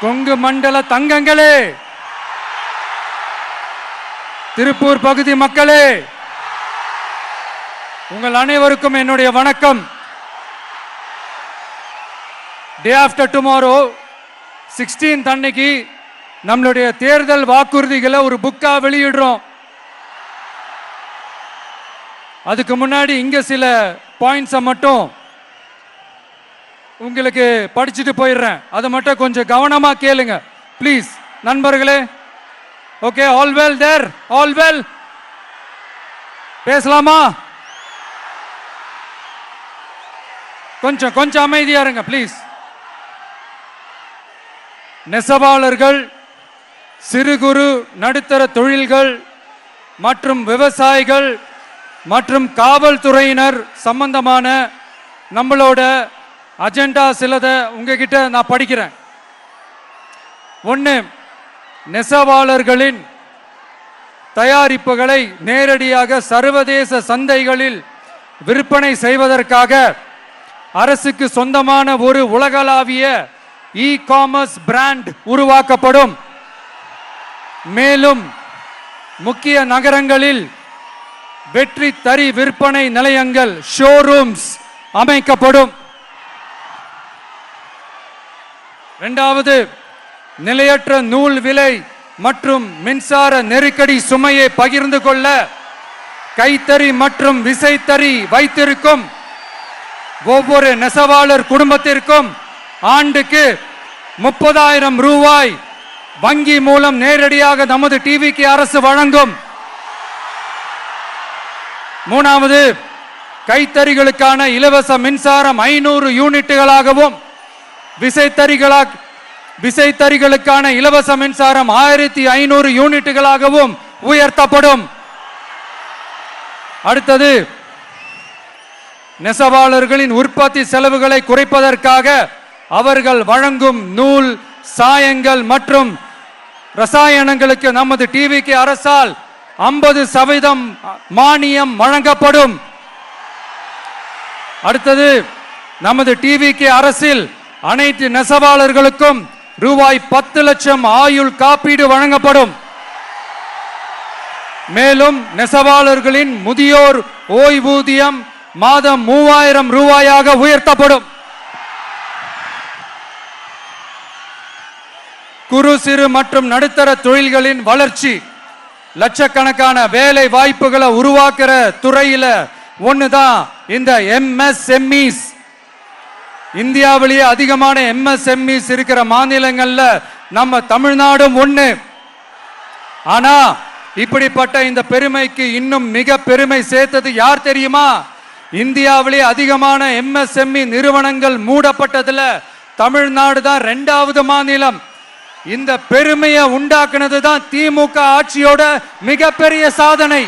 கொங்கு மண்டல தங்கங்களே, திருப்பூர் பகுதி மக்களே, உங்கள் அனைவருக்கும் என்னுடைய வணக்கம். டே ஆஃப்டர் டுமாரோ 16th அன்னைக்கு நம்மளுடைய தேர்தல் வாக்குறுதிகளை ஒரு புக்கா வெளியிடுறோம். அதுக்கு முன்னாடி இங்க சில பாயிண்ட்ஸை மட்டும் உங்களுக்கு படிச்சுட்டு போயிடுறேன். அதை மட்டும் கொஞ்சம் கவனமா கேளுங்க ப்ளீஸ் நண்பர்களே. ஓகே, ஆல் வெல் தேர், ஆல் வெல். பேசலாமா? கொஞ்சம் அமைதியா இருங்க ப்ளீஸ். நெசவாளர்கள், சிறு குறு நடுத்தர தொழில்கள் மற்றும் விவசாயிகள் மற்றும் காவல்துறையினர் சம்பந்தமான நம்மளோட அஜெண்டா சிலதை உங்ககிட்ட நான் படிக்கிறேன். ஒன்று, நெசவாளர்களின் தயாரிப்புகளை நேரடியாக சர்வதேச சந்தைகளில் விற்பனை செய்வதற்காக அரசுக்கு சொந்தமான ஒரு உலகளாவிய இ-காமர்ஸ் பிராண்ட் உருவாக்கப்படும். மேலும் முக்கிய நகரங்களில் வெற்றி தறி விற்பனை நிலையங்கள், ஷோரூம்ஸ் அமைக்கப்படும். இரண்டாவது, நிலையற்ற நூல் விலை மற்றும் மின்சார நெருக்கடி சுமையை பகிர்ந்து கொள்ள கைத்தறி மற்றும் விசைத்தறி வைத்திருக்கும் ஒவ்வொரு நெசவாளர் குடும்பத்திற்கும் ஆண்டுக்கு 30,000 ரூபாய் வங்கி மூலம் நேரடியாக நமது டிவிக்கு அரசு வழங்கும். மூணாவது, கைத்தறிகளுக்கான இலவச மின்சாரம் 500 யூனிட்டுகளாகவும் விசைத்தறிகளுக்கான இலவச மின்சாரம் 1500 யூனிட்டுகளாகவும் உயர்த்தப்படும். அடுத்தது, நெசவாளர்களின் உற்பத்தி செலவுகளை குறைப்பதற்காக அவர்கள் வழங்கும் நூல், சாயங்கள் மற்றும் ரசாயனங்களுக்கு நமது டிவிக்கு அரசால் 50% மானியம் வழங்கப்படும். அடுத்தது, நமது டிவிக்கு அரசில் அனைத்து நெசவாளர்களுக்கும் ரூபாய் 10 லட்சம் ஆயுள் காப்பீடு வழங்கப்படும். மேலும் நெசவாளர்களின் முதியோர் ஓய்வூதியம் மாதம் 3000 ரூபாயாக உயர்த்தப்படும். குறு சிறு மற்றும் நடுத்தர தொழில்களின் வளர்ச்சி, லட்சக்கணக்கான வேலை வாய்ப்புகளை உருவாக்குற துறையில ஒண்ணுதான் இந்த எம்எஸ்எம்இஸ். இந்தியாவிலேயே அதிகமான எம்எஸ்எம்இஸ் இருக்கிற மாநிலங்கள்ல நம்ம தமிழ்நாடும் ஒண்ணு. ஆனா இப்படிப்பட்ட இந்த பெருமைக்கு இன்னும் மிக பெருமை சேர்த்தது யார் தெரியுமா? இந்தியாவிலேயே அதிகமான எம்எஸ்எம்இ நிறுவனங்கள் மூடப்பட்டதுல தமிழ்நாடு தான் 2வது மாநிலம். இந்த பெருமையை உண்டாக்குனது தான் திமுக ஆட்சியோட மிகப்பெரிய சாதனை.